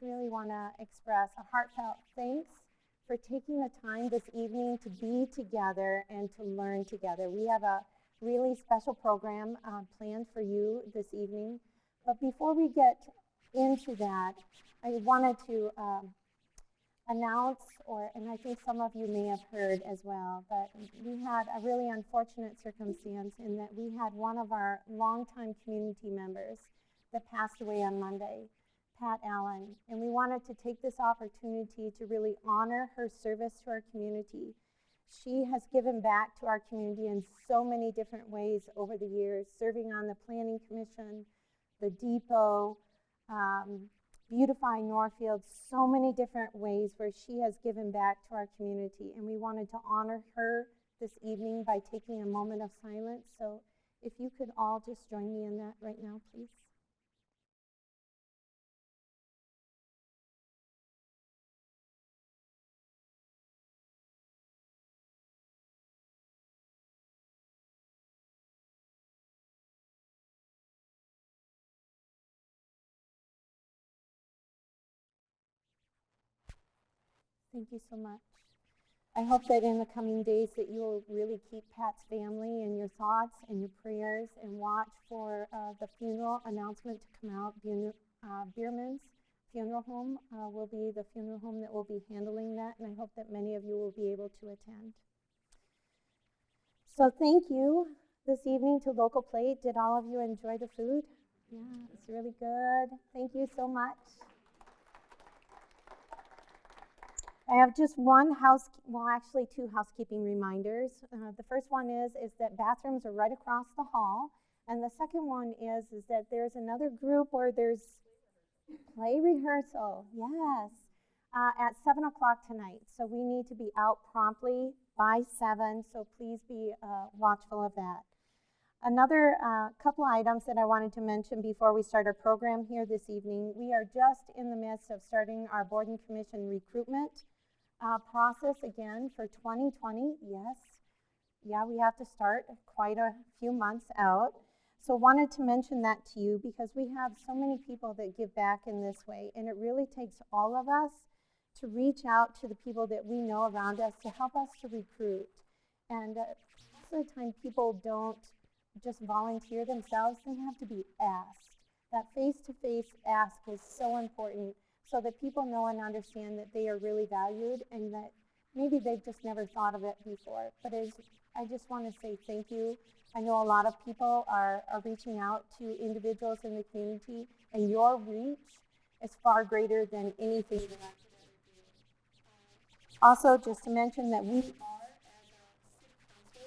really want to express a heartfelt thanks for taking the time this evening to be together and to learn together. We have a really special program planned for you this evening. But before we get into that, I wanted to announce, and I think some of you may have heard as well, but we had a really unfortunate circumstance in that we had one of our longtime community members that passed away on Monday, Pat Allen, and we wanted to take this opportunity to really honor her service to our community. She has given back to our community in so many different ways over the years, serving on the Planning Commission, the Depot, Beautifying Northfield, so many different ways where she has given back to our community. And we wanted to honor her this evening by taking a moment of silence. So if you could all just join me in that right now, please. Thank you so much. I hope that in the coming days that you will really keep Pat's family in your thoughts and your prayers and watch for the funeral announcement to come out. Bierman's Funeral Home will be the funeral home that will be handling that, and I hope that many of you will be able to attend. So thank you this evening to Local Plate. Did all of you enjoy the food? Yeah, it's really good. Thank you so much. I have just actually two housekeeping reminders. The first one is that bathrooms are right across the hall. And the second one is that there's another group where there's play rehearsal, yes, at 7 o'clock tonight. So we need to be out promptly by 7, so please be watchful of that. Another couple items that I wanted to mention before we start our program here this evening. We are just in the midst of starting our Board and Commission recruitment process again for 2020. Yes, yeah, we have to start quite a few months out. So wanted to mention that to you because we have so many people that give back in this way, and it really takes all of us to reach out to the people that we know around us to help us to recruit. And most of the time people don't just volunteer themselves, they have to be asked. That face-to-face ask is so important so that people know and understand that they are really valued and that maybe they've just never thought of it before. But I just want to say thank you. I know a lot of people are reaching out to individuals in the community, and your reach is far greater than anything that I could ever do. Also, just to mention that we are, as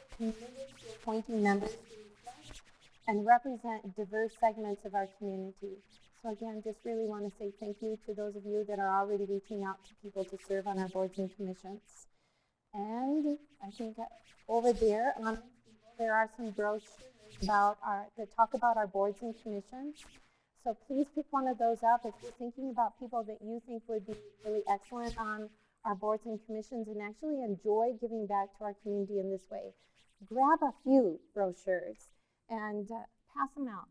a committed to appointing members and represent diverse segments of our community. So again, just really want to say thank you to those of you that are already reaching out to people to serve on our boards and commissions. And I think over there there are some brochures that talk about our boards and commissions. So please pick one of those up if you're thinking about people that you think would be really excellent on our boards and commissions and actually enjoy giving back to our community in this way. Grab a few brochures and pass them out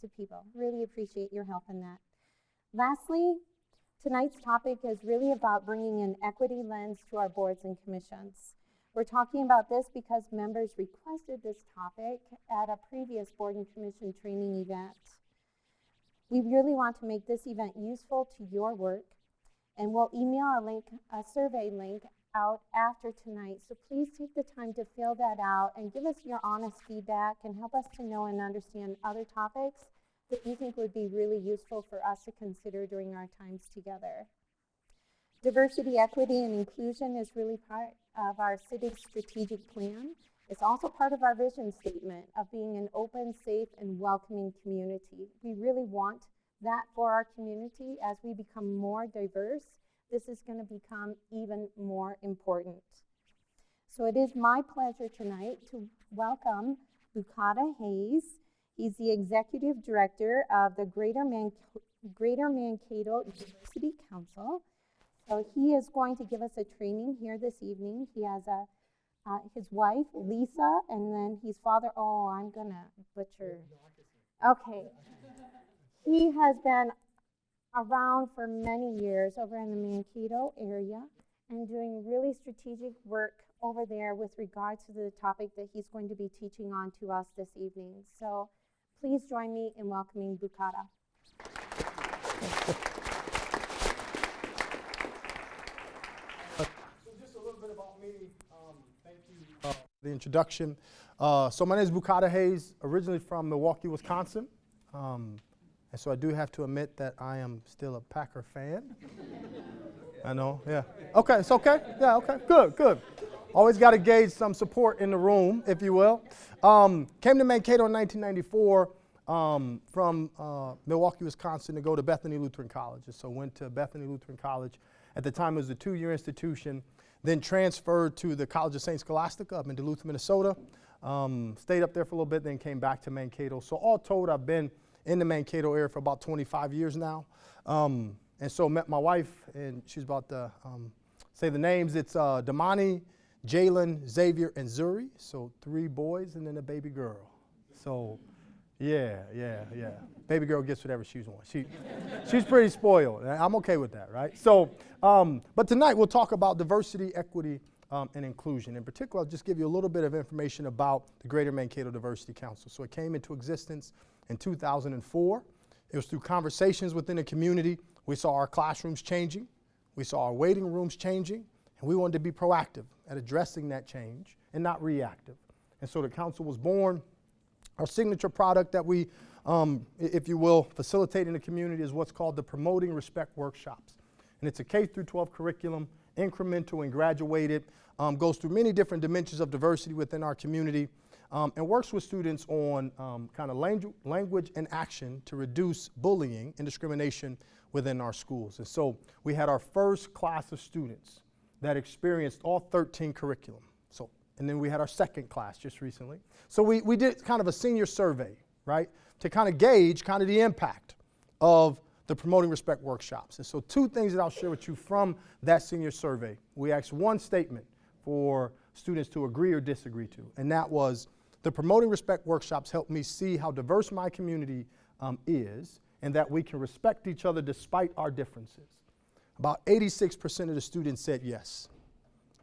to people. Really appreciate your help in that. Lastly, tonight's topic is really about bringing an equity lens to our boards and commissions. We're talking about this because members requested this topic at a previous board and commission training event. We really want to make this event useful to your work, and we'll email a survey link out after tonight. So please take the time to fill that out and give us your honest feedback and help us to know and understand other topics that you think would be really useful for us to consider during our times together. Diversity, equity, and inclusion is really part of our city's strategic plan. It's also part of our vision statement of being an open, safe, and welcoming community. We really want that for our community. As we become more diverse, this is going to become even more important. So it is my pleasure tonight to welcome Bukata Hayes. He's the Executive Director of the Greater Mankato Diversity Council. So he is going to give us a training here this evening. He has his wife, Lisa, and then his father. Oh, I'm going to butcher. Okay. He has been around for many years over in the Mankato area and doing really strategic work over there with regard to the topic that he's going to be teaching on to us this evening. So please join me in welcoming Bukata. So just a little bit about me. Thank you for the introduction. So my name is Bukata Hayes, originally from Milwaukee, Wisconsin. And so I do have to admit that I am still a Packer fan. I know, yeah. Okay, it's okay. Yeah, okay, good. Always got to gauge some support in the room, if you will. Came to Mankato in 1994 from Milwaukee, Wisconsin to go to Bethany Lutheran College. And so went to Bethany Lutheran College. At the time, it was a 2-year institution. Then transferred to the College of St. Scholastica up in Duluth, Minnesota. Stayed up there for a little bit, then came back to Mankato. So all told, I've been in the Mankato area for about 25 years now. And so met my wife, and she's about to say the names. It's Damani, Jalen, Xavier, and Zuri. So 3 boys and then a baby girl. So yeah. Baby girl gets whatever she wants. She's pretty spoiled. I'm okay with that, right? So, but tonight we'll talk about diversity, equity, and inclusion. In particular, I'll just give you a little bit of information about the Greater Mankato Diversity Council. So it came into existence in 2004. It was through conversations within the community. We saw our classrooms changing. We saw our waiting rooms changing. And we wanted to be proactive at addressing that change and not reactive. And so the council was born. Our signature product that we, if you will, facilitate in the community is what's called the Promoting Respect Workshops. And it's a K-12 curriculum, incremental and graduated, goes through many different dimensions of diversity within our community, and works with students on kind of language and action to reduce bullying and discrimination within our schools. And so we had our first class of students that experienced all 13 curriculum. And then we had our second class just recently. So we did kind of a senior survey, right, to kind of gauge kind of the impact of the Promoting Respect workshops. And so 2 things that I'll share with you from that senior survey. We asked 1 statement for students to agree or disagree to, and that was, the Promoting Respect workshops helped me see how diverse my community is, and that we can respect each other despite our differences. About 86% of the students said yes,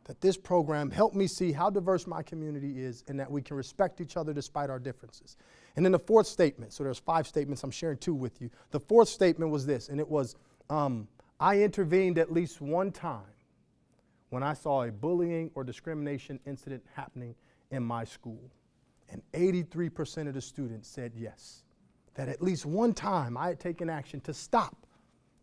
that this program helped me see how diverse my community is and that we can respect each other despite our differences. And then the 4th statement, so there's 5 statements, I'm sharing 2 with you. The 4th statement was this, and it was, I intervened at least 1 time when I saw a bullying or discrimination incident happening in my school. And 83% of the students said yes, that at least 1 time I had taken action to stop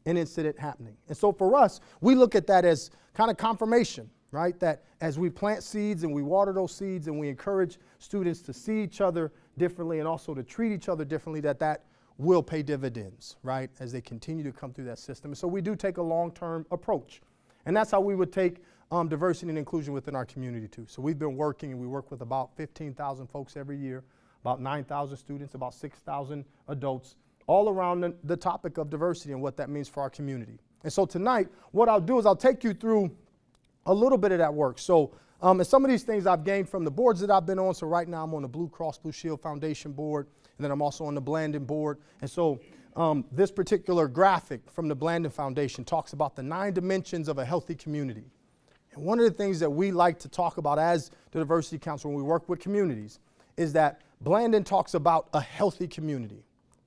an incident happening. And so for us, we look at that as kind of confirmation, right? That as we plant seeds and we water those seeds and we encourage students to see each other differently and also to treat each other differently, that will pay dividends, right, as they continue to come through that system. And so we do take a long-term approach. And that's how we would take diversity and inclusion within our community too. So we've been working, and we work with about 15,000 folks every year, about 9,000 students, about 6,000 adults, all around the topic of diversity and what that means for our community. And so tonight, what I'll do is I'll take you through a little bit of that work. So, and some of these things I've gained from the boards that I've been on. So right now I'm on the Blue Cross Blue Shield Foundation board, and then I'm also on the Blandin board. And so this particular graphic from the Blandin Foundation talks about the 9 dimensions of a healthy community. And one of the things that we like to talk about as the Diversity Council when we work with communities is that Blandin talks about a healthy community.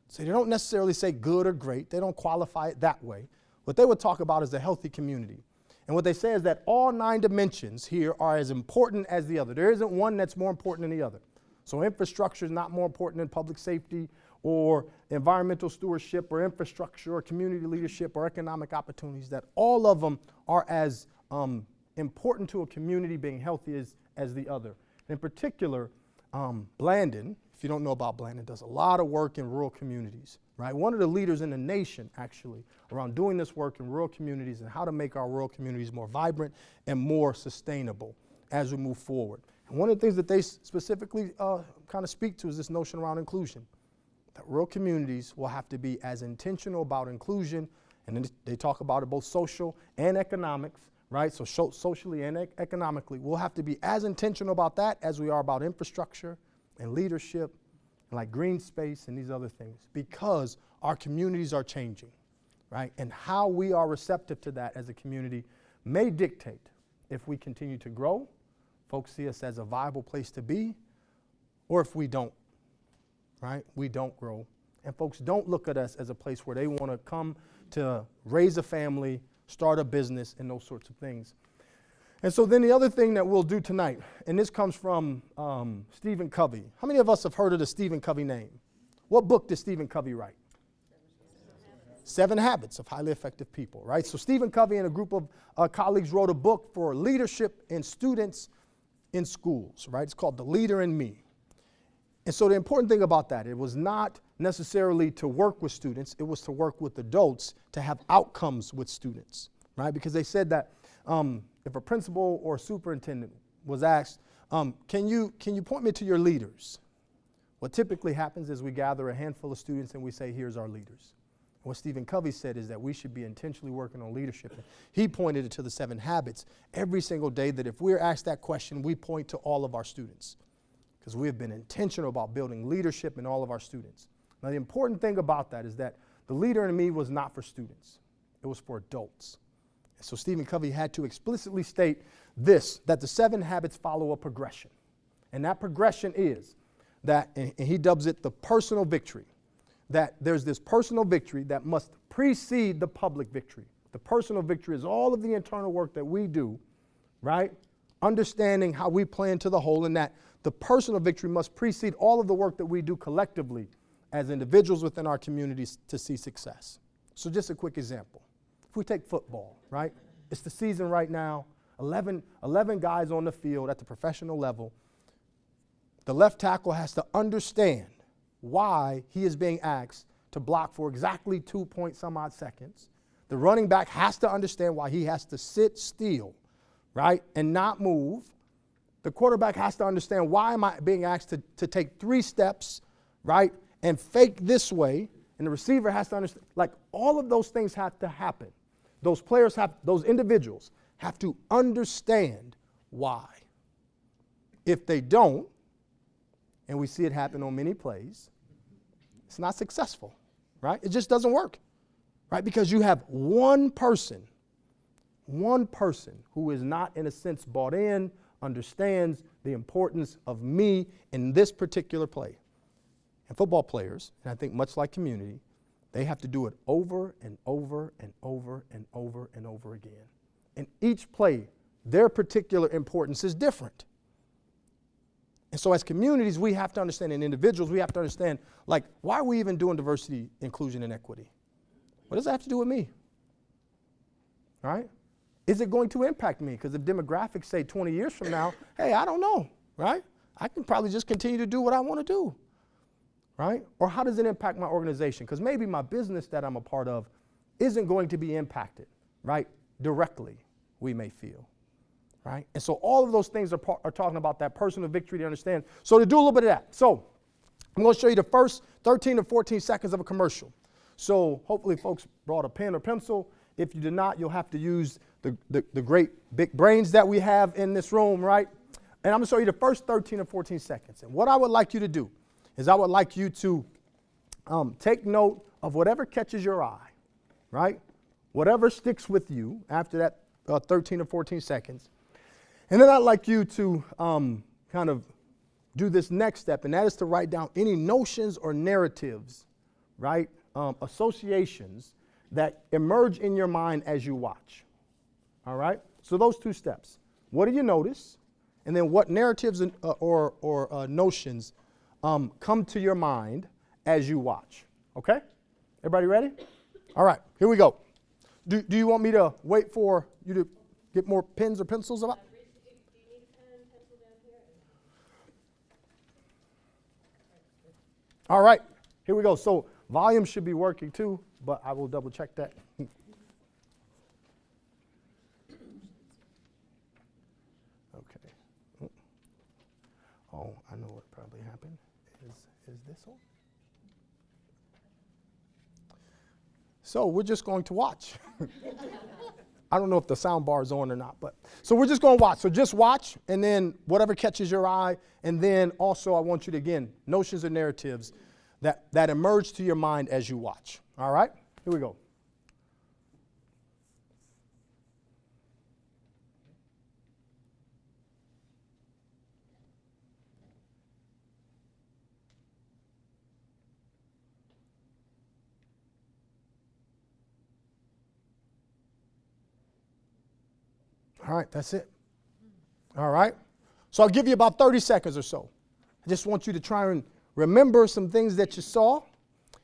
So they don't necessarily say good or great. They don't qualify it that way. What they would talk about is a healthy community. And what they say is that all 9 dimensions here are as important as the other. There isn't one that's more important than the other. So infrastructure is not more important than public safety or environmental stewardship or infrastructure or community leadership or economic opportunities, that all of them are as important to a community being healthy as the other. In particular, Blandin, if you don't know about Blandin, does a lot of work in rural communities, right? One of the leaders in the nation, actually, around doing this work in rural communities and how to make our rural communities more vibrant and more sustainable as we move forward. And one of the things that they specifically kind of speak to is this notion around inclusion, that rural communities will have to be as intentional about inclusion, and then they talk about it both social and economics, right? So socially and economically, we'll have to be as intentional about that as we are about infrastructure and leadership and like green space and these other things, because our communities are changing. right? And how we are receptive to that as a community may dictate if we continue to grow, folks see us as a viable place to be, or if we don't, right? We don't grow. And folks don't look at us as a place where they want to come to raise a family, start a business, and those sorts of things. And so then the other thing that we'll do tonight, and this comes from Stephen Covey. How many of us have heard of the Stephen Covey name? What book did Stephen Covey write? 7 Habits of Highly Effective People, right? So Stephen Covey and a group of colleagues wrote a book for leadership and students in schools, right? It's called The Leader in Me. And so the important thing about that, it was not necessarily to work with students, it was to work with adults to have outcomes with students, right? Because they said that if a principal or superintendent was asked, can you point me to your leaders? What typically happens is we gather a handful of students and we say, here's our leaders. What Stephen Covey said is that we should be intentionally working on leadership. He pointed it to the 7 habits every single day, that if we're asked that question, we point to all of our students, because we have been intentional about building leadership in all of our students. Now, the important thing about that is that the leader in me was not for students. It was for adults. And so Stephen Covey had to explicitly state this, that the 7 habits follow a progression. And that progression is that, and he dubs it the personal victory, that there's this personal victory that must precede the public victory. The personal victory is all of the internal work that we do, right? Understanding how we play into the whole, and that the personal victory must precede all of the work that we do collectively as individuals within our communities to see success. So just a quick example. If we take football, right? It's the season right now, 11 guys on the field at the professional level. The left tackle has to understand why he is being asked to block for exactly 2 point some odd seconds. The running back has to understand why he has to sit still, right, and not move. The quarterback has to understand, why am I being asked to take 3 steps, right, and fake this way. And the receiver has to understand, like, all of those things have to happen. Those individuals have to understand why. If they don't, and we see it happen on many plays, it's not successful, right? It just doesn't work, right? Because you have one person who is not, in a sense, bought in, understands the importance of me in this particular play. And football players, and I think much like community, they have to do it over and over and over and over and over again. And each play, their particular importance is different. And so as communities, we have to understand, and individuals, we have to understand, like, why are we even doing diversity, inclusion, and equity? What does that have to do with me? All right? Is it going to impact me? Because if demographics say 20 years from now, hey, I don't know, right? I can probably just continue to do what I want to do, right? Or how does it impact my organization? Because maybe my business that I'm a part of isn't going to be impacted, right? Directly, we may feel. Right? And so all of those things are talking about that personal victory to understand. So to do a little bit of that. So I'm going to show you the first 13 to 14 seconds of a commercial. So hopefully folks brought a pen or pencil. If you did not, you'll have to use the great big brains that we have in this room, right? And I'm going to show you the first 13 or 14 seconds. And what I would like you to do is I would like you to take note of whatever catches your eye, right? Whatever sticks with you after that 13 or 14 seconds. And then I'd like you to kind of do this next step, and that is to write down any notions or narratives, right, associations that emerge in your mind as you watch. All right? So those 2 steps. What do you notice? And then what narratives or notions come to your mind as you watch? Okay? Everybody ready? All right, here we go. Do you want me to wait for you to get more pens or pencils about? All right, here we go. So volume should be working too, but I will double check that. Okay. Oh, I know what probably happened. Is this on? So we're just going to watch. I don't know if the sound bar is on or not, but so we're just going to watch. So just watch, and then whatever catches your eye, and then also I want you to, again, notions and narratives that emerge to your mind as you watch. All right? Here we go. All right, that's it. All right. So I'll give you about 30 seconds or so. I just want you to try and remember some things that you saw.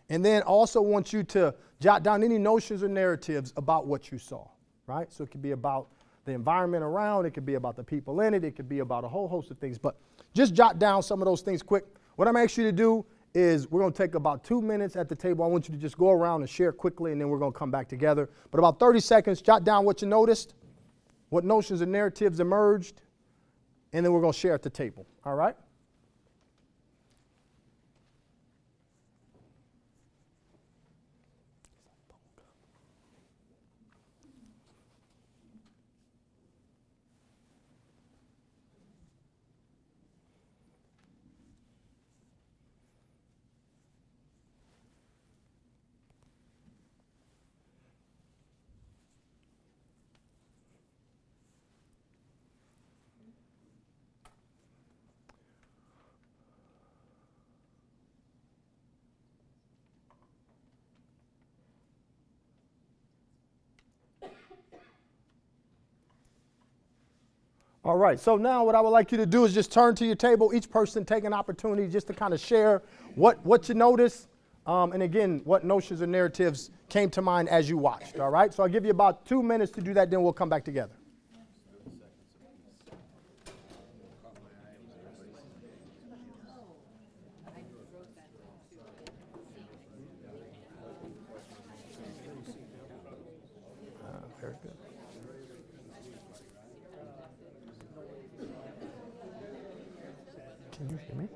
And then also want you to jot down any notions or narratives about what you saw, right? So it could be about the environment around, it could be about the people in it could be about a whole host of things. But just jot down some of those things quick. What I'm asking you to do is we're going to take about 2 minutes at the table. I want you to just go around and share quickly, and then we're going to come back together. But about 30 seconds, jot down what you noticed, what notions and narratives emerged, and then we're going to share at the table, all right? All right, so now what I would like you to do is just turn to your table, each person take an opportunity just to kind of share what you noticed, and again, what notions or narratives came to mind as you watched, all right? So I'll give you about 2 minutes to do that, then we'll come back together. Very good. Can you hear me?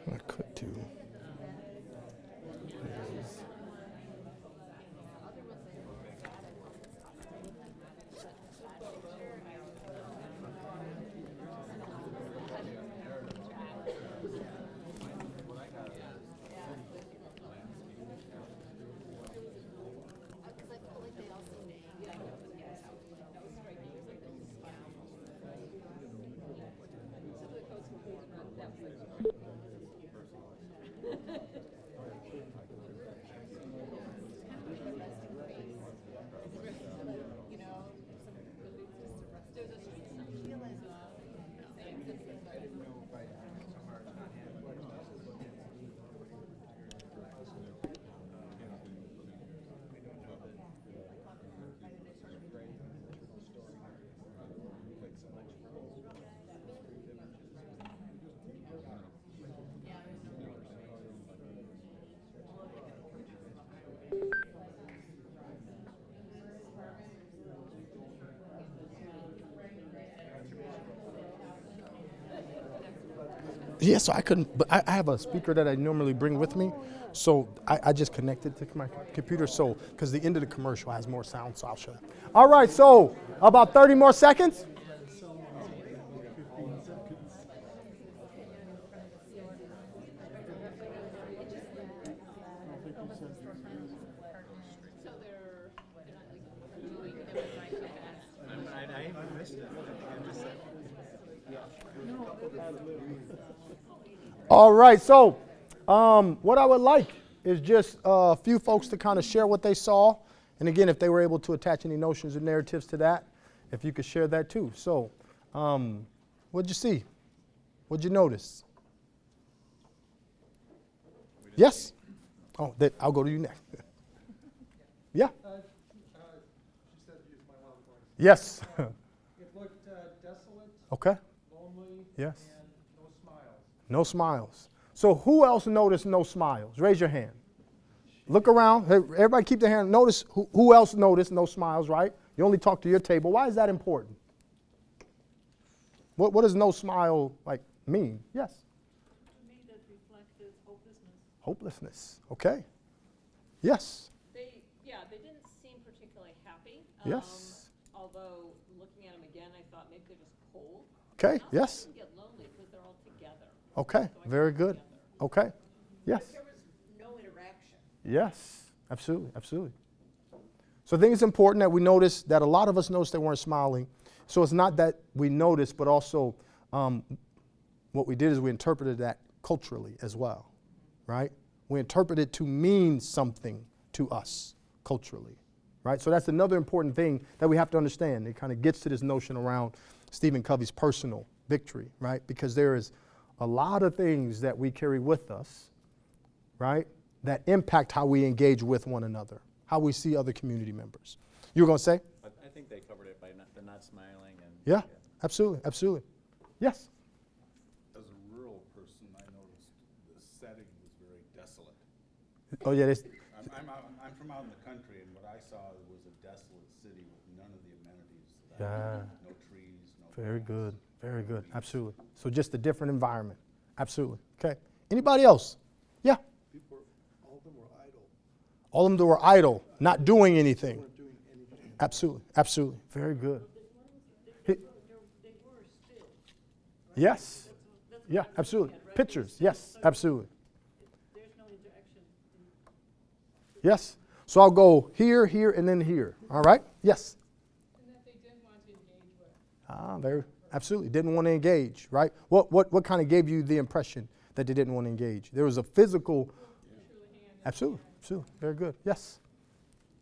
I could do. Yeah, so I couldn't, but I have a speaker that I normally bring with me, so I just connected to my computer, so, because the end of the commercial has more sound, so I'll show you. All right, so about 30 more seconds. All right, so what I would like is just a few folks to kind of share what they saw. And again, if they were able to attach any notions or narratives to that, if you could share that too. So what'd you see? What'd you notice? Yes? Oh, I'll go to you next. Yeah? She said use my loud voice. Yes. It looked desolate, Okay. lonely, Yes. and no smiles. No smiles. So who else noticed no smiles? Raise your hand. Look around. Hey, everybody keep their hand. Notice who else noticed no smiles, right? You only talk to your table. Why is that important? What does no smile like mean? Yes? To me, that reflected hopelessness. Hopelessness. Okay. Yes. They didn't seem particularly happy. Yes. Although, looking at them again, I thought maybe they're just cold. Okay. No, Yes. they didn't get lonely because they're all together. Okay, very good. Okay, yes. There was no interaction. Yes, absolutely, absolutely. So I think it's important that we notice that a lot of us noticed they weren't smiling. So it's not that we noticed, but also what we did is we interpreted that culturally as well, right? We interpreted it to mean something to us culturally, right? So that's another important thing that we have to understand. It kind of gets to this notion around Stephen Covey's personal victory, right? Because there is a lot of things that we carry with us, right, that impact how we engage with one another, how we see other community members. You were going to say? I think they covered it by the not smiling and. Yeah, absolutely, absolutely. Yes? As a rural person, I noticed the setting was very desolate. Oh, yeah, I'm from out in the country, and what I saw was a desolate city with none of the amenities. Yeah. No trees, no. Very grass, good, very no good, weeds. absolutely. So just a different environment, absolutely. Okay, anybody else? Yeah? People, all of them were idle. All of them were idle, not doing anything. Weren't doing anything. Absolutely, absolutely, very good. They were still. Yes, That's yeah, what I'm absolutely. looking at, right? Pictures, They're yes, still- absolutely. There's no interaction. Yes. So I'll go here, here, and then here. All right? Yes. And that they didn't want to engage with. Very absolutely didn't want to engage, right? What kind of gave you the impression that they didn't want to engage? There was a physical. Absolutely, absolutely, very good. Yes.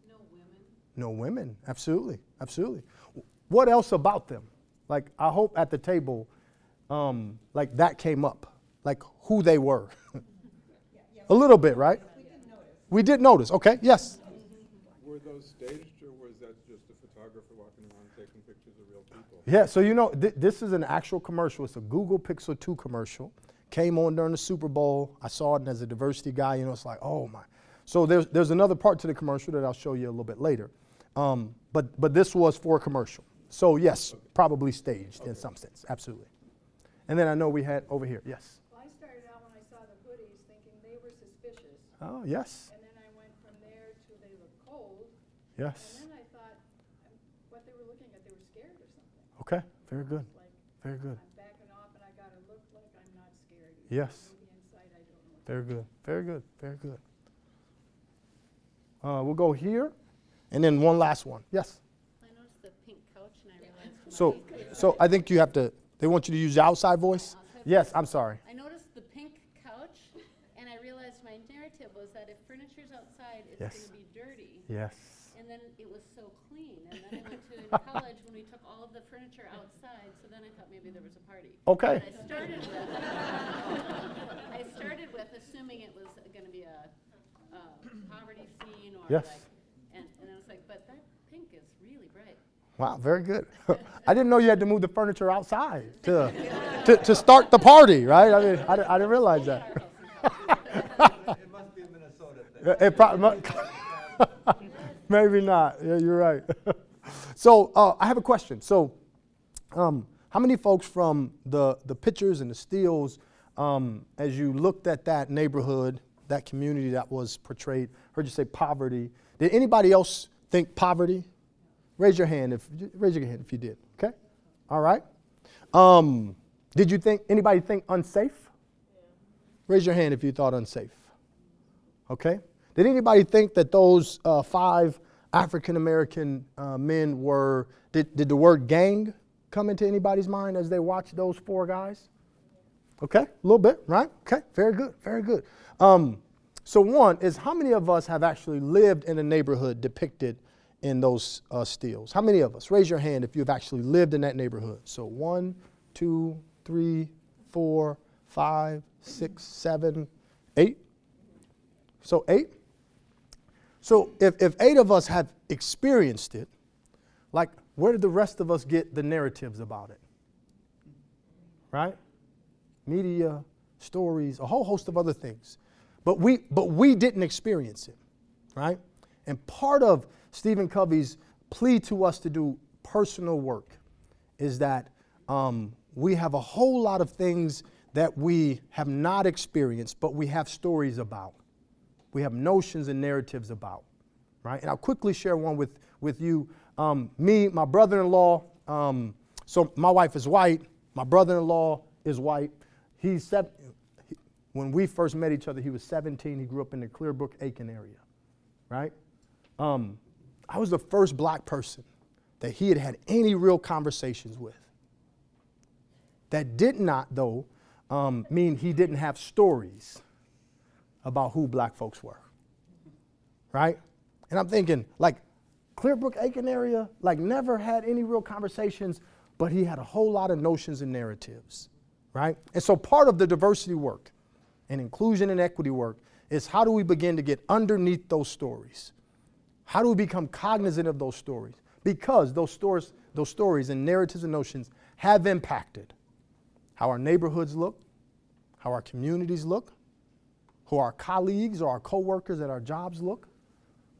No women. No women. Absolutely, absolutely. What else about them? Like I hope at the table, like that came up, like who they were. A little bit, right? We did notice. Okay. Yes. Were those staged, or was that just a photographer walking around taking pictures of real people? Yeah, so you know, this is an actual commercial. It's a Google Pixel 2 commercial. Came on during the Super Bowl. I saw it, and as a diversity guy, you know, it's like, oh my. So there's another part to the commercial that I'll show you a little bit later. But this was for a commercial. So yes, probably staged in some sense, absolutely. And then I know we had over here, yes. Well, I started out when I saw the hoodies thinking they were suspicious. Oh, yes, And then I went from there to they look cold. yes. And then I thought what they were looking at, they were scared or something. Okay, very good, It's like, very good. I'm backing off and I gotta look like I'm not scared. Yes. Maybe inside I don't know. Very good, very good, very good. We'll go here, and then one last one. Yes. I noticed the pink couch and I realized. So I think you have to. They want you to use your outside voice. Yes, I'm sorry. I noticed the pink couch and I realized my narrative was that if furniture's outside, it's Yes. gonna be dirty. Yes. And then it was so clean. And then I went to college when we took all of the furniture outside, so then I thought maybe there was a party. Okay. But I started with assuming it was gonna be a poverty scene or Yes. like, and I was like, but that pink is really bright. Wow, very good. I didn't know you had to move the furniture outside to start the party, right? I mean, I didn't realize that. It must be a Minnesota thing. Maybe not. Yeah, you're right. So I have a question. So how many folks from the pictures and the stills, as you looked at that neighborhood, that community that was portrayed, heard you say poverty, did anybody else think poverty? Raise your hand if you did. Okay. All right. Did you think anybody think unsafe? Raise your hand if you thought unsafe. Okay. Did anybody think that those 5 African American men were? Did the word gang come into anybody's mind as they watched those 4 guys? Okay, a little bit, right? Okay, very good, very good. So one is, how many of us have actually lived in a neighborhood depicted in those stills? How many of us? Raise your hand if you've actually lived in that neighborhood. So 1, 2, 3, 4, 5, 6, 7, 8. So 8. So if 8 of us have experienced it, like where did the rest of us get the narratives about it? Right? Media, stories, a whole host of other things. But we didn't experience it, right? And part of Stephen Covey's plea to us to do personal work is that we have a whole lot of things that we have not experienced, but we have stories about. We have notions and narratives about, right? And I'll quickly share one with you. Me, my brother-in-law, so my wife is white, my brother-in-law is white. When we first met each other, he was 17. He grew up in the Clearbrook, Aiken area, right? I was the first black person that he had had any real conversations with. That did not, though, mean he didn't have stories about who black folks were, right? And I'm thinking, like, Clearbrook, Aiken area, like, never had any real conversations, but he had a whole lot of notions and narratives, right? And so part of the diversity work and inclusion and equity work is how do we begin to get underneath those stories? How do we become cognizant of those stories? Because those stories and narratives and notions have impacted how our neighborhoods look, how our communities look, who our colleagues or our coworkers at our jobs look.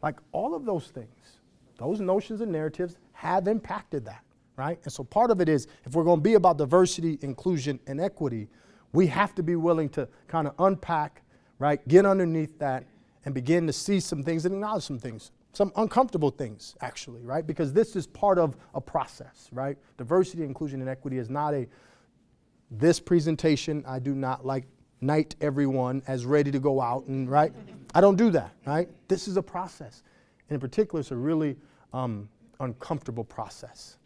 Like all of those things, those notions and narratives have impacted that, right? And so part of it is, if we're going to be about diversity, inclusion, and equity, we have to be willing to kind of unpack, right, get underneath that, and begin to see some things and acknowledge some things, some uncomfortable things, actually, right? Because this is part of a process, right? Diversity, inclusion, and equity is not this presentation, I do not like knight everyone as ready to go out, and right? I don't do that, right? This is a process. And in particular, it's a really uncomfortable process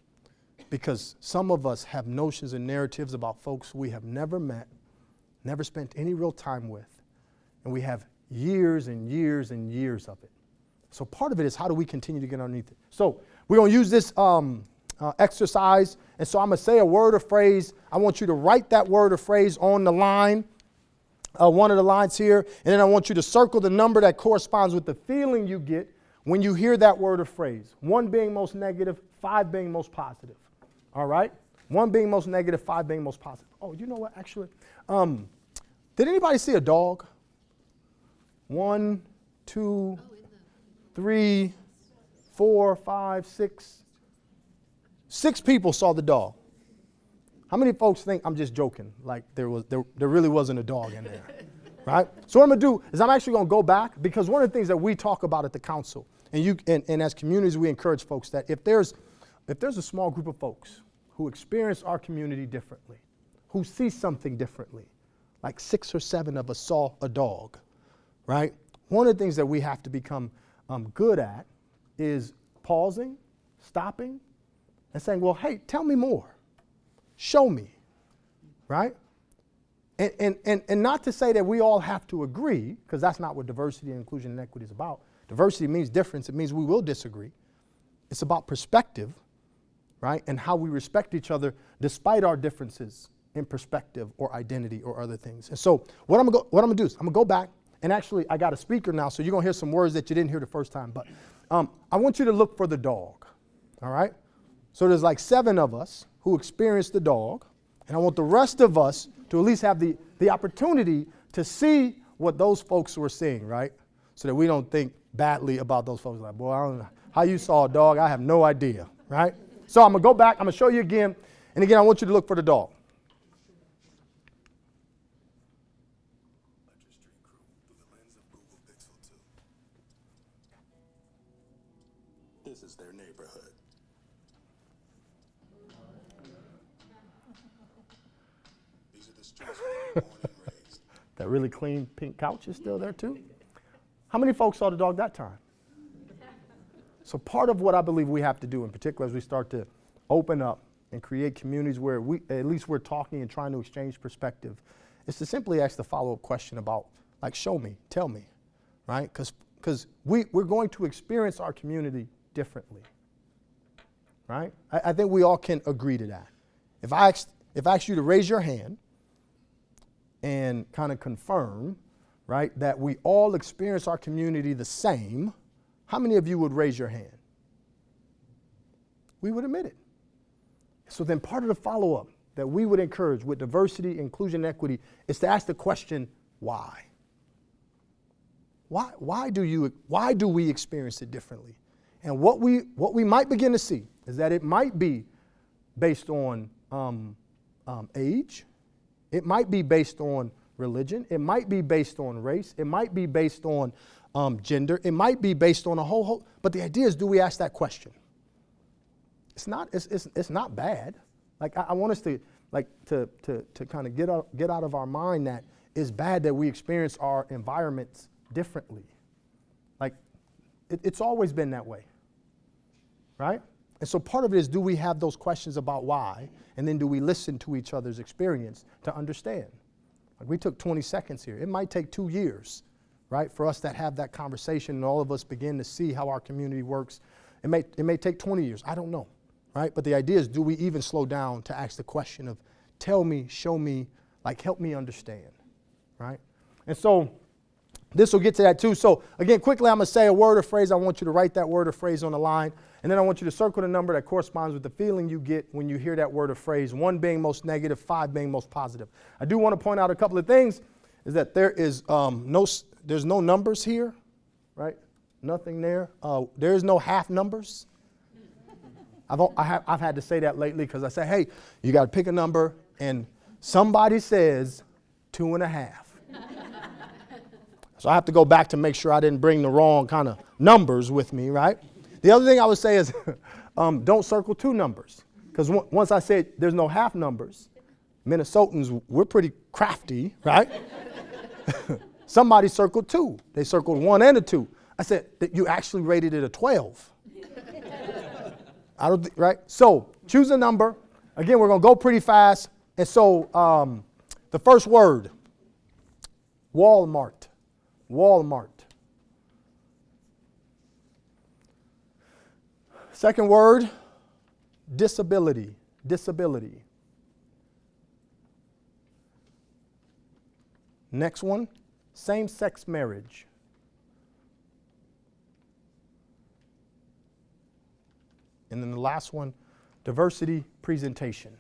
because some of us have notions and narratives about folks we have never met, never spent any real time with, and we have years and years and years of it. So part of it is how do we continue to get underneath it? So we're going to use this exercise, and so I'm going to say a word or phrase. I want you to write that word or phrase on the line, one of the lines here, and then I want you to circle the number that corresponds with the feeling you get when you hear that word or phrase. 1 being most negative, 5 being most positive. All right? 1 being most negative, 5 being most positive. Oh, you know what, actually? Did anybody see a dog? 1, 2, 3, 4, 5, 6. 6 people saw the dog. How many folks think I'm just joking? Like there really wasn't a dog in there, right? So what I'm gonna do is I'm actually gonna go back, because one of the things that we talk about at the council, and as communities we encourage folks that if there's a small group of folks who experience our community differently, who see something differently, like 6 or 7 of us saw a dog, right? One of the things that we have to become good at is pausing, stopping, and saying, well, hey, tell me more. Show me, right? And not to say that we all have to agree, because that's not what diversity, inclusion, and equity is about. Diversity means difference. It means we will disagree. It's about perspective, right? And how we respect each other despite our differences in perspective or identity or other things. And so what I'm gonna do is I'm gonna go back, and actually I got a speaker now, so you're gonna hear some words that you didn't hear the first time. But I want you to look for the dog, all right? So there's like 7 of us who experienced the dog, and I want the rest of us to at least have the opportunity to see what those folks were seeing, right? So that we don't think badly about those folks. Like, boy, I don't know how you saw a dog. I have no idea, right? So I'm going to go back. I'm going to show you again. And again, I want you to look for the dog. This is their neighborhood. These are the streets where they were born and raised. That really clean pink couch is still there too. How many folks saw the dog that time? So part of what I believe we have to do, in particular, as we start to open up and create communities where at least we're talking and trying to exchange perspective, is to simply ask the follow-up question about, like, show me, tell me, right? Because we're going to experience our community differently, right? I think we all can agree to that. If I asked you to raise your hand and kind of confirm, right, that we all experience our community the same, how many of you would raise your hand? We would admit it. So then part of the follow-up that we would encourage with diversity, inclusion, and equity is to ask the question, why? Why do we experience it differently? And what we might begin to see is that it might be based on age. It might be based on religion. It might be based on race. It might be based on gender. It might be based on a whole. But the idea is, do we ask that question? It's not bad. Like I want us to like to kind of get out of our mind that it's bad that we experience our environments differently. Like it's always been that way, right? And so part of it is, do we have those questions about why, and then do we listen to each other's experience to understand? Like we took 20 seconds here. It might take 2 years, right, for us to have that conversation and all of us begin to see how our community works. It may take 20 years. I don't know, right? But the idea is, do we even slow down to ask the question of, tell me, show me, like help me understand, right? And so this will get to that too. So again, quickly, I'm going to say a word or phrase. I want you to write that word or phrase on the line. And then I want you to circle the number that corresponds with the feeling you get when you hear that word or phrase, 1 being most negative, 5 being most positive. I do want to point out a couple of things, is that there is there's no numbers here, right? Nothing there. There's no half numbers. I've had to say that lately because I say, hey, you got to pick a number, and somebody says 2.5. So I have to go back to make sure I didn't bring the wrong kind of numbers with me, right? The other thing I would say is don't circle 2 numbers. Because once I said there's no half numbers, Minnesotans, we're pretty crafty, right? Somebody circled 2. They circled 1 and a 2. I said, that you actually rated it a 12. Right? So choose a number. Again, we're going to go pretty fast. And so the first word, Walmart. Walmart. Second word, disability. Disability. Next one, same-sex marriage. And then the last one, diversity presentation.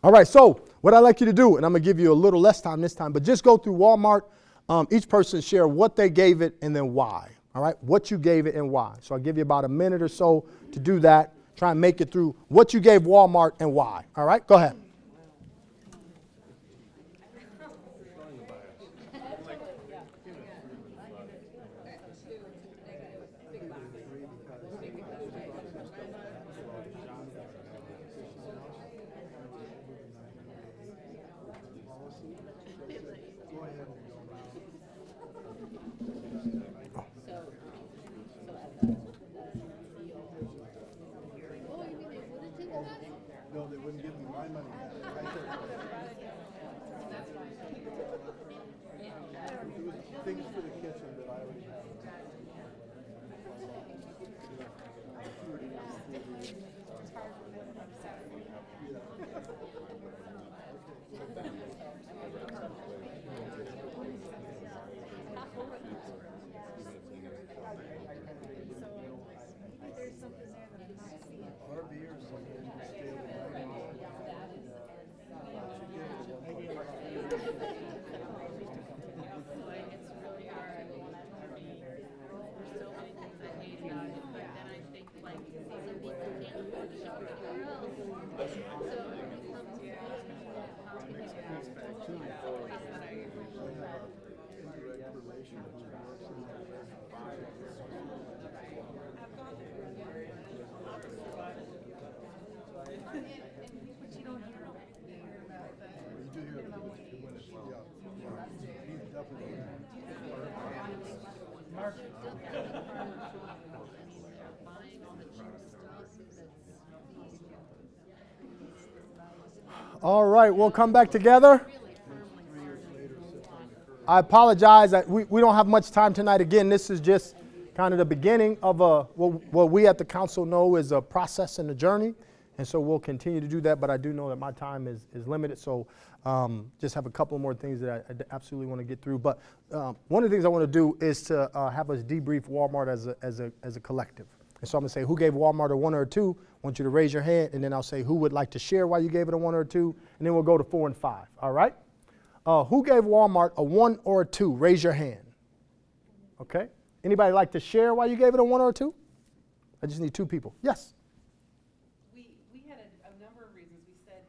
All right, so what I'd like you to do, and I'm going to give you a little less time this time, but just go through Walmart. Each person share what they gave it and then why. All right, what you gave it and why. So I'll give you about a minute or so to do that. Try and make it through what you gave Walmart and why. All right, go ahead. No, they wouldn't give me my money back. It was things for the kitchen that I already had. All right, we'll come back together. I apologize that we don't have much time tonight. Again, this is just kind of the beginning of what we at the council know is a process and a journey. And so we'll continue to do that, but I do know that my time is limited. So just have a couple more things that I absolutely want to get through. But one of the things I want to do is to have us debrief Walmart as a collective. And so I'm going to say who gave Walmart a 1 or a 2. I want you to raise your hand, and then I'll say who would like to share why you gave it a 1 or a 2, and then we'll go to 4 and 5. All right? Who gave Walmart a 1 or a 2? Raise your hand. Okay. Anybody like to share why you gave it a 1 or a 2? I just need 2 people. Yes. We had a number of reasons. We said,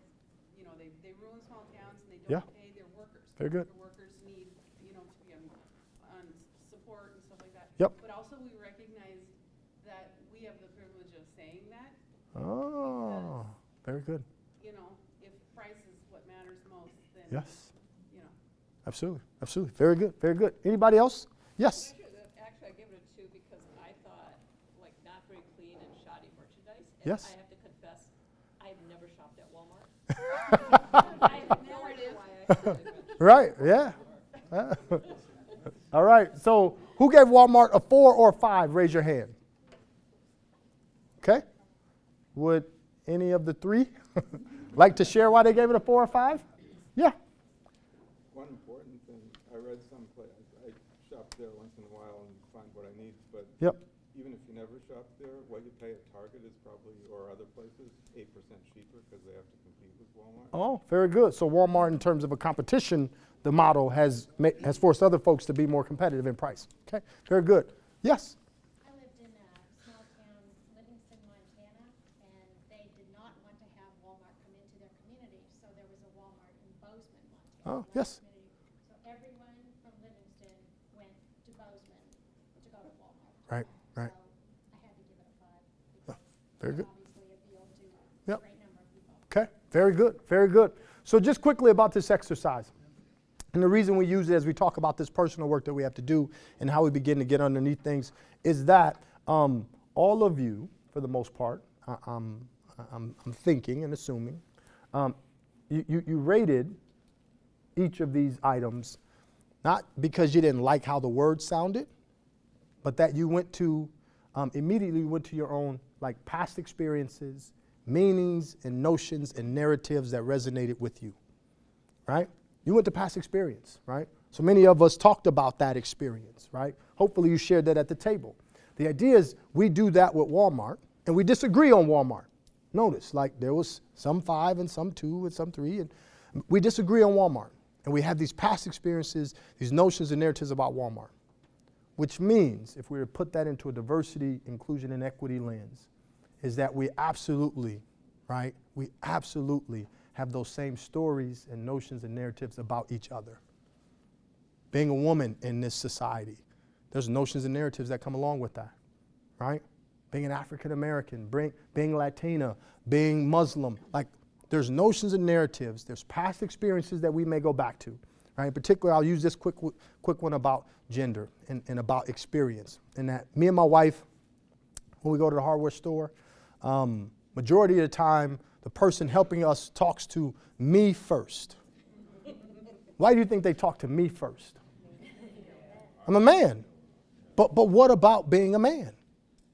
you know, they ruin small towns and they Yeah. don't pay their workers. Very good. The workers need, you know, to be on support and stuff like that. Yep. But also we recognize that we have the privilege of saying that. Oh, very good. You know, if price is what matters most, then, Yes, you know. absolutely, absolutely. Very good, very good. Anybody else? Yes. Actually, I give it a 2 because I thought, like, not very clean and shoddy merchandise. And Yes. I have to confess, I've never shopped at Walmart. I have no idea why I should. Right, yeah. All right, so who gave Walmart a 4 or a 5? Raise your hand. Okay. Would any of the 3 like to share why they gave it a 4 or 5? Yeah. One important thing, I read someplace, I shop there once in a while and find what I need, but Yep. even if you never shop there, what you pay at Target is probably, or other places, 8% cheaper because they have to compete with Walmart. Oh, very good. So Walmart, in terms of a competition, the model has forced other folks to be more competitive in price. Okay, very good. Yes. I lived in a small town, Livingston, Montana, and they did not want to have Walmart come into their community, so there was a Walmart in Bozeman, Montana. Oh, in that yes. community. So everyone from Livingston went to Bozeman to go to Walmart. Right, right. So I had to give it a 5 because Very good. obviously appealed to Yep. a great number of people. Okay, very good, very good. So just quickly about this exercise. And the reason we use it as we talk about this personal work that we have to do and how we begin to get underneath things is that all of you, for the most part, I'm thinking and assuming, you rated each of these items not because you didn't like how the word sounded, but that you went to, immediately went to your own like past experiences, meanings and notions and narratives that resonated with you, right? You went to past experience, right? So many of us talked about that experience, right? Hopefully you shared that at the table. The idea is we do that with Walmart and we disagree on Walmart. Notice, like there was some 5 and some 2 and some 3, and we disagree on Walmart. And we have these past experiences, these notions and narratives about Walmart, which means if we were to put that into a diversity, inclusion, and equity lens, is that we absolutely, right? We absolutely have those same stories and notions and narratives about each other. Being a woman in this society, there's notions and narratives that come along with that, right? Being an African American, being Latina, being Muslim, like there's notions and narratives, there's past experiences that we may go back to, right? In particular, I'll use this quick one about gender and about experience. And that me and my wife, when we go to the hardware store, majority of the time, the person helping us talks to me first. Why do you think they talk to me first? I'm a man. But what about being a man?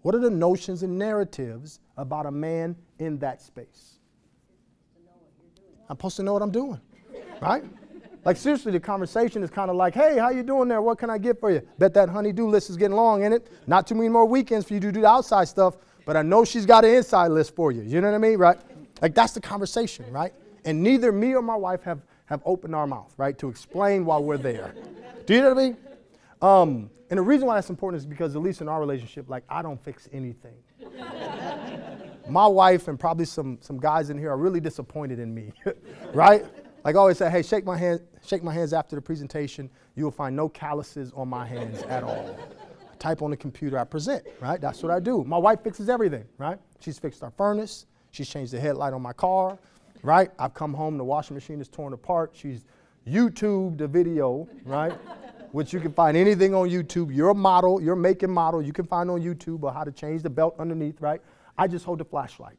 What are the notions and narratives about a man in that space? I'm supposed to know what I'm doing, right? Like seriously, the conversation is kind of like, hey, how you doing there? What can I get for you? Bet that honey-do list is getting long, ain't it? Not too many more weekends for you to do the outside stuff, but I know she's got an inside list for you. You know what I mean, right? Like that's the conversation, right? And neither me or my wife have opened our mouth, right, to explain why we're there. Do you know what I mean? And the reason why that's important is because at least in our relationship, like I don't fix anything. My wife and probably some guys in here are really disappointed in me, right? Like I always say, hey, shake my hands after the presentation. You will find no calluses on my hands at all. I type on the computer, I present, right? That's what I do. My wife fixes everything, right? She's fixed our furnace. She's changed the headlight on my car, right? I've come home, the washing machine is torn apart. She's YouTubed the video, right? Which you can find anything on YouTube. Your model, your make and model, you can find on YouTube or how to change the belt underneath, right? I just hold the flashlight,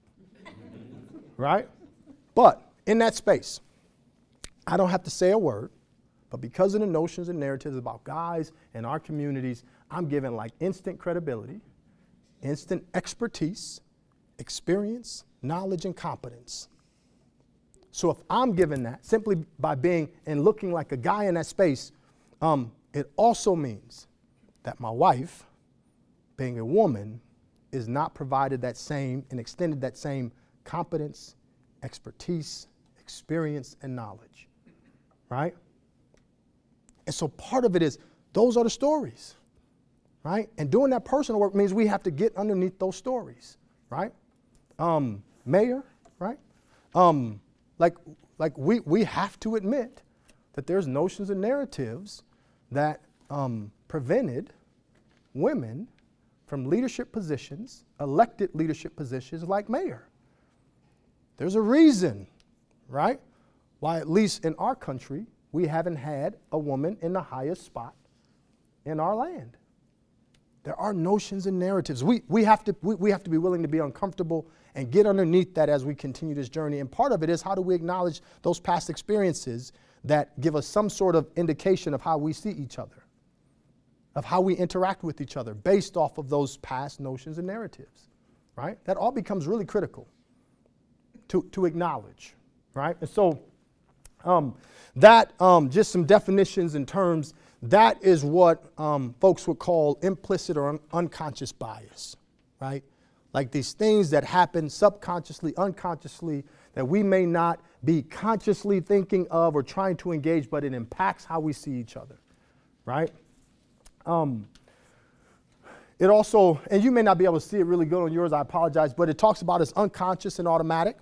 right? But in that space, I don't have to say a word, but because of the notions and narratives about guys and our communities, I'm given like instant credibility, instant expertise, experience, knowledge, and competence. So if I'm given that simply by being and looking like a guy in that space, it also means that my wife, being a woman, is not provided that same and extended that same competence, expertise, experience, and knowledge, right? And so part of it is those are the stories, right? And doing that personal work means we have to get underneath those stories, right? Mayor, right? Like we have to admit that there's notions and narratives that prevented women from leadership positions, elected leadership positions like mayor. There's a reason, right, why at least in our country, we haven't had a woman in the highest spot in our land. There are notions and narratives. We have to be willing to be uncomfortable and get underneath that as we continue this journey. And part of it is, how do we acknowledge those past experiences that give us some sort of indication of how we see each other, of how we interact with each other based off of those past notions and narratives, right? That all becomes really critical to acknowledge, right? And so just some definitions and terms. That is what folks would call implicit or unconscious bias, right? Like these things that happen subconsciously, unconsciously, that we may not be consciously thinking of or trying to engage, but it impacts how we see each other, right? It also, and you may not be able to see it really good on yours, I apologize, but it talks about as unconscious and automatic.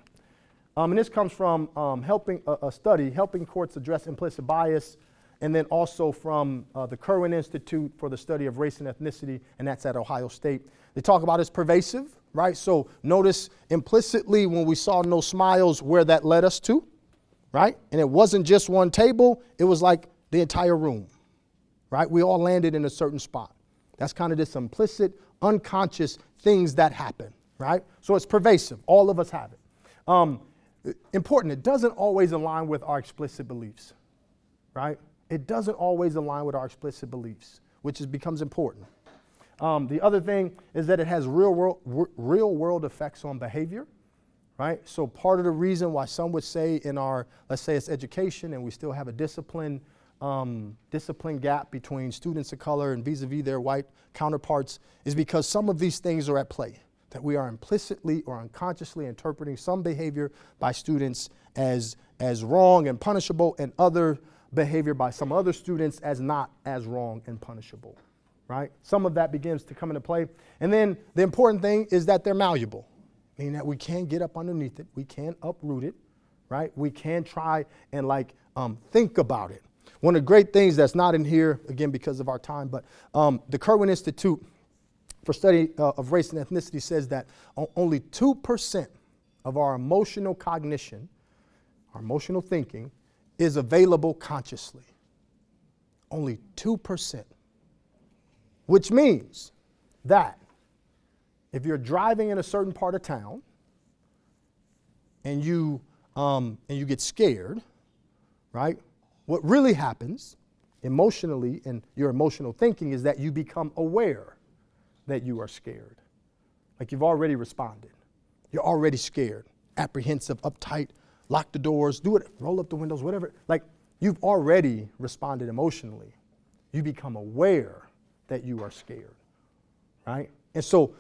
And this comes from a study, helping courts address implicit bias, and then also from the Kirwan Institute for the Study of Race and Ethnicity, and that's at Ohio State. They talk about it's pervasive, right? So notice implicitly when we saw no smiles where that led us to, right? And it wasn't just one table, it was like the entire room, right? We all landed in a certain spot. That's kind of this implicit, unconscious things that happen, right? So it's pervasive. All of us have it. Important, it doesn't always align with our explicit beliefs, right? It doesn't always align with our explicit beliefs, which becomes important. The other thing is that it has real world effects on behavior, right? So part of the reason why some would say in our, let's say it's education, and we still have a discipline gap between students of color and vis-a-vis their white counterparts, is because some of these things are at play, that we are implicitly or unconsciously interpreting some behavior by students as wrong and punishable, and other behavior by some other students as not as wrong and punishable, right? Some of that begins to come into play. And then the important thing is that they're malleable, meaning that we can get up underneath it, we can uproot it, right? We can try and think about it. One of the great things that's not in here, again, because of our time, but the Kirwan Institute for Study of Race and Ethnicity says that only 2% of our emotional cognition, our emotional thinking, is available consciously. Only 2%. Which means that if you're driving in a certain part of town and you get scared, right? What really happens emotionally in your emotional thinking is that you become aware that you are scared. Like you've already responded. You're already scared, apprehensive, uptight, lock the doors, do it, roll up the windows, whatever. Like you've already responded emotionally. You become aware that you are scared, right? And so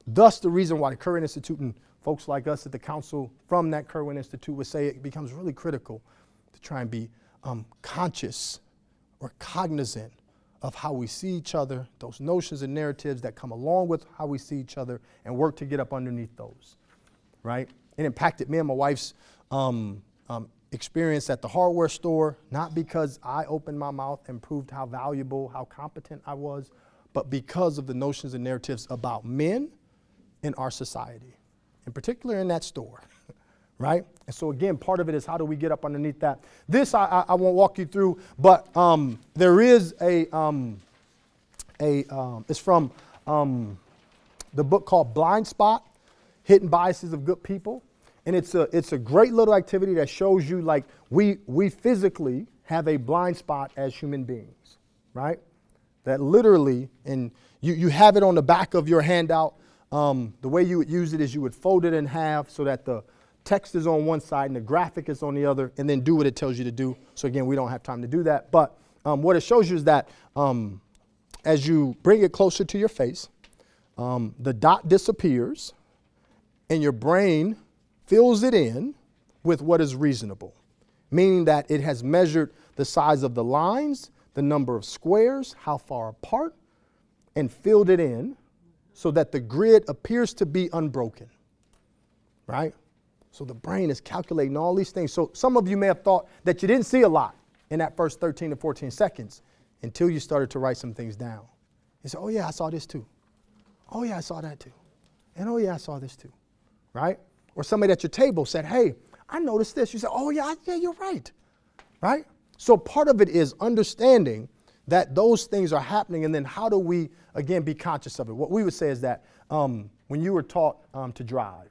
thus the reason why the Kirwan Institute and folks like us at the council from that Kirwan Institute would say it becomes really critical to try and be conscious or cognizant of how we see each other, those notions and narratives that come along with how we see each other, and work to get up underneath those, right? It impacted me and my wife's experience at the hardware store, not because I opened my mouth and proved how valuable, how competent I was, but because of the notions and narratives about men in our society, in particular in that store, right? And so again, part of it is how do we get up underneath that? This I won't walk you through, but there is it's from the book called Blind Spot, Hidden Biases of Good People. And it's a great little activity that shows you like we physically have a blind spot as human beings, right? That literally, and you have it on the back of your handout. The way you would use it is you would fold it in half so that the text is on one side and the graphic is on the other, and then do what it tells you to do. So again, we don't have time to do that. But what it shows you is that as you bring it closer to your face, the dot disappears and your brain fills it in with what is reasonable, meaning that it has measured the size of the lines, the number of squares, how far apart, and filled it in so that the grid appears to be unbroken, right? So the brain is calculating all these things. So some of you may have thought that you didn't see a lot in that first 13 to 14 seconds until you started to write some things down. You say, oh yeah, I saw this too. Oh yeah, I saw that too. And oh yeah, I saw this too, right? Or somebody at your table said, hey, I noticed this. You said, oh yeah, you're right, right? So part of it is understanding that those things are happening, and then how do we, again, be conscious of it? What we would say is that when you were taught to drive,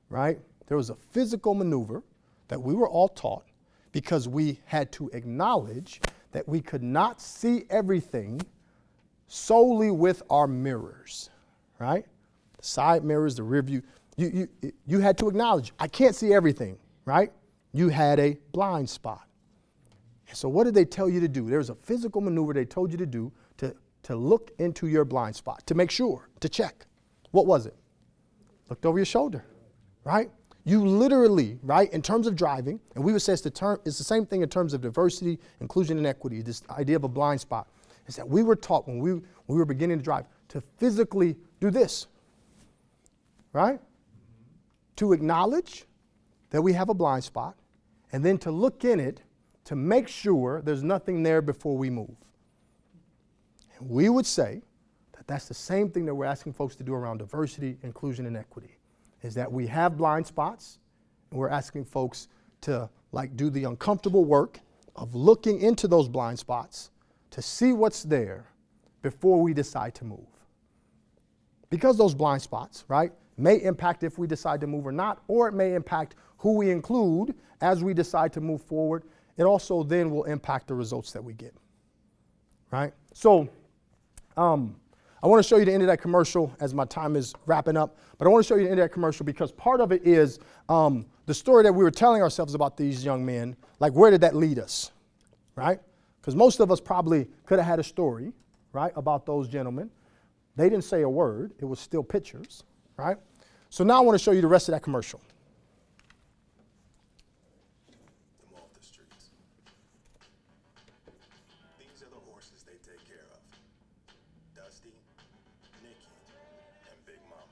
right, there was a physical maneuver that we were all taught because we had to acknowledge that we could not see everything solely with our mirrors, right? The side mirrors, the rear view. You had to acknowledge, I can't see everything, right? You had a blind spot. So what did they tell you to do? There's a physical maneuver they told you to do to look into your blind spot, to make sure, to check. What was it? Looked over your shoulder, right? You literally, right, in terms of driving, and we would say it's the same thing in terms of diversity, inclusion, and equity, this idea of a blind spot, is that we were taught when we were beginning to drive to physically do this, right? To acknowledge that we have a blind spot, and then to look in it to make sure there's nothing there before we move. And we would say that that's the same thing that we're asking folks to do around diversity, inclusion, and equity, is that we have blind spots, and we're asking folks to do the uncomfortable work of looking into those blind spots to see what's there before we decide to move. Because those blind spots, right, may impact if we decide to move or not, or it may impact who we include as we decide to move forward. It also then will impact the results that we get, right? So I want to show you the end of that commercial as my time is wrapping up, but I want to show you the end of that commercial because part of it is the story that we were telling ourselves about these young men, like where did that lead us, right? Because most of us probably could have had a story, right, about those gentlemen. They didn't say a word. It was still pictures, right? So now I want to show you the rest of that commercial. Them off the streets. These are the horses they take care of. Dusty, Nicky, and Big Mama.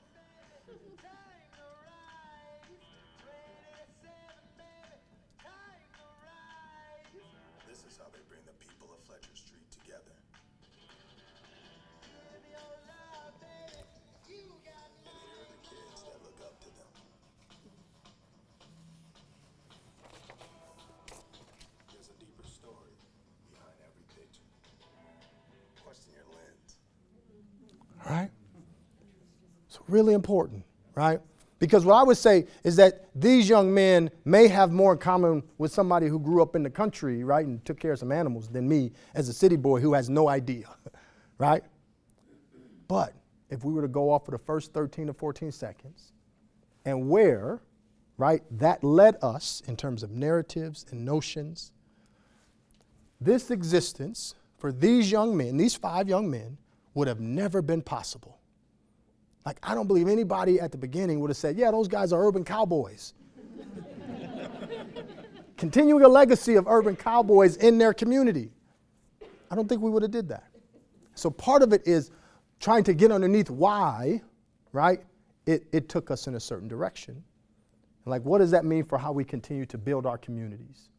This is how they bring the people of Fletcher Street together. And here are the kids that look up to them. There's a deeper story behind every picture. Question your lens. All right? So really important, right? Because what I would say is that these young men may have more in common with somebody who grew up in the country, right, and took care of some animals than me as a city boy who has no idea, right? But if we were to go off for the first 13 to 14 seconds and where, right, that led us in terms of narratives and notions, this existence for these young men, these 5 young men, would have never been possible. Like, I don't believe anybody at the beginning would have said, yeah, those guys are urban cowboys. Continuing a legacy of urban cowboys in their community. I don't think we would have did that. So part of it is trying to get underneath why, right, it took us in a certain direction. Like, what does that mean for how we continue to build our communities?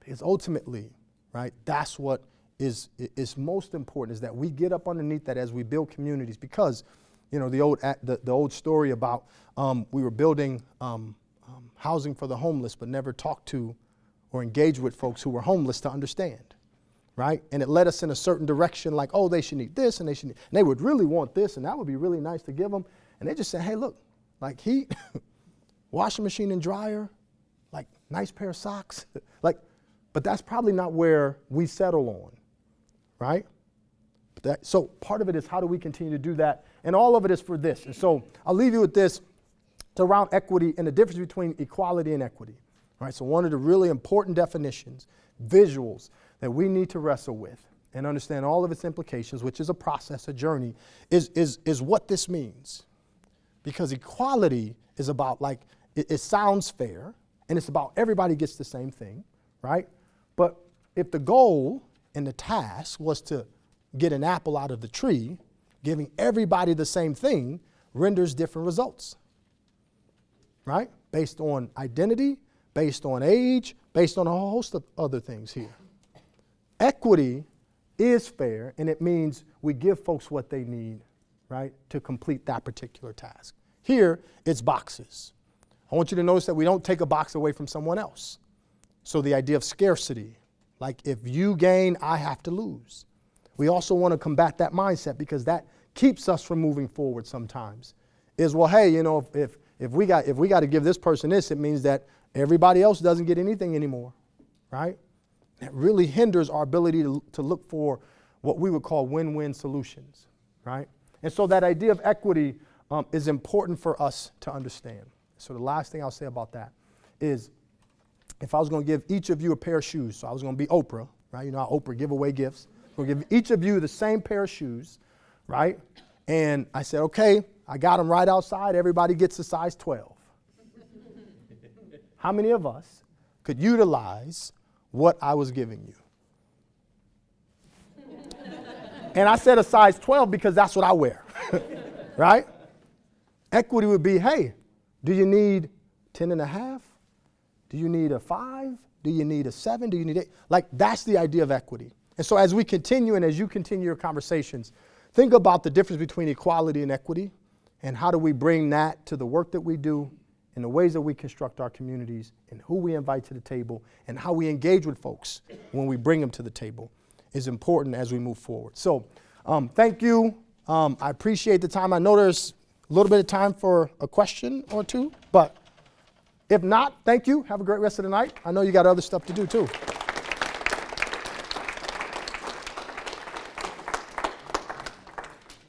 Because ultimately, right, that's what is most important, is that we get up underneath that as we build communities. Because, you know, the old story about we were building housing for the homeless, but never talked to or engaged with folks who were homeless to understand, right? And it led us in a certain direction, like, oh, they should need this, and they would really want this, and that would be really nice to give them. And they just said, hey, look, like heat, washing machine and dryer, like nice pair of socks, but that's probably not where we settle on, right? So part of it is how do we continue to do that? And all of it is for this. And so I'll leave you with this. It's around equity and the difference between equality and equity. All right, so one of the really important definitions, visuals, that we need to wrestle with and understand all of its implications, which is a process, a journey, is what this means. Because equality is about, like, it sounds fair, and it's about everybody gets the same thing, right? But if the goal and the task was to get an apple out of the tree, giving everybody the same thing renders different results, right? Based on identity, based on age, based on a whole host of other things here. Equity is fair, and it means we give folks what they need right, to complete that particular task. Here, it's boxes. I want you to notice that we don't take a box away from someone else. So the idea of scarcity, like if you gain, I have to lose. We also want to combat that mindset because that keeps us from moving forward sometimes. Is, well, hey, you know, if we got to give this person this, it means that everybody else doesn't get anything anymore, right? That really hinders our ability to look for what we would call win-win solutions, right? And so that idea of equity is important for us to understand. So the last thing I'll say about that is, if I was going to give each of you a pair of shoes, so I was going to be Oprah, right? You know how Oprah give away gifts. I'm going to give each of you the same pair of shoes, right? And I said, okay, I got them right outside. Everybody gets a size 12. How many of us could utilize what I was giving you? And I said a size 12 because that's what I wear, right? Equity would be, hey, do you need 10 and a half? Do you need a 5? Do you need a 7? Do you need 8? Like, that's the idea of equity. And so as we continue and as you continue your conversations, think about the difference between equality and equity and how do we bring that to the work that we do and the ways that we construct our communities and who we invite to the table and how we engage with folks when we bring them to the table is important as we move forward. So thank you. I appreciate the time. I know there's a little bit of time for a question or two, but if not, thank you. Have a great rest of the night. I know you got other stuff to do too. Are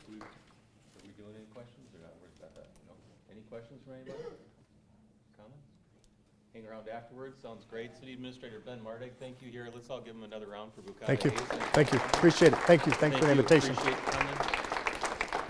we doing any questions or not? Where's that? No. Any questions from anybody? Comments? Hang around afterwards. Sounds great. City Administrator Ben Mardig, thank you here. Let's all give him another round for Bukata. Thank you. Hayes. Thank you. Appreciate it. Thank you. Thanks for the invitation. Appreciate coming.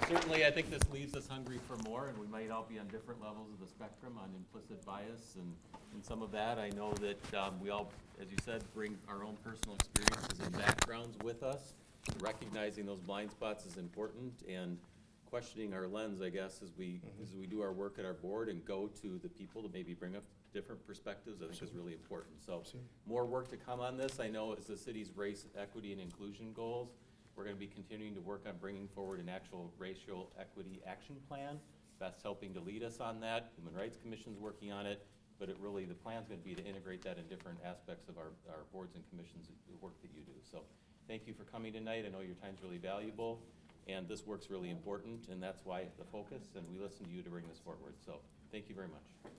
Certainly, I think this leaves us hungry for more, and we might all be on different levels of the spectrum on implicit bias and some of that. I know that we all, as you said, bring our own personal experiences and backgrounds with us. Recognizing those blind spots is important, and questioning our lens, I guess, as we do our work at our board and go to the people to maybe bring up different perspectives, I think is really important. So more work to come on this. I know as the city's race, equity, and inclusion goals, we're going to be continuing to work on bringing forward an actual racial equity action plan. Beth's helping to lead us on that. Human Rights Commission's working on it, but the plan's going to be to integrate that in different aspects of our boards and commissions, the work that you do. So thank you for coming tonight. I know your time's really valuable, and this work's really important, and that's why the focus, and we listen to you to bring this forward. So thank you very much.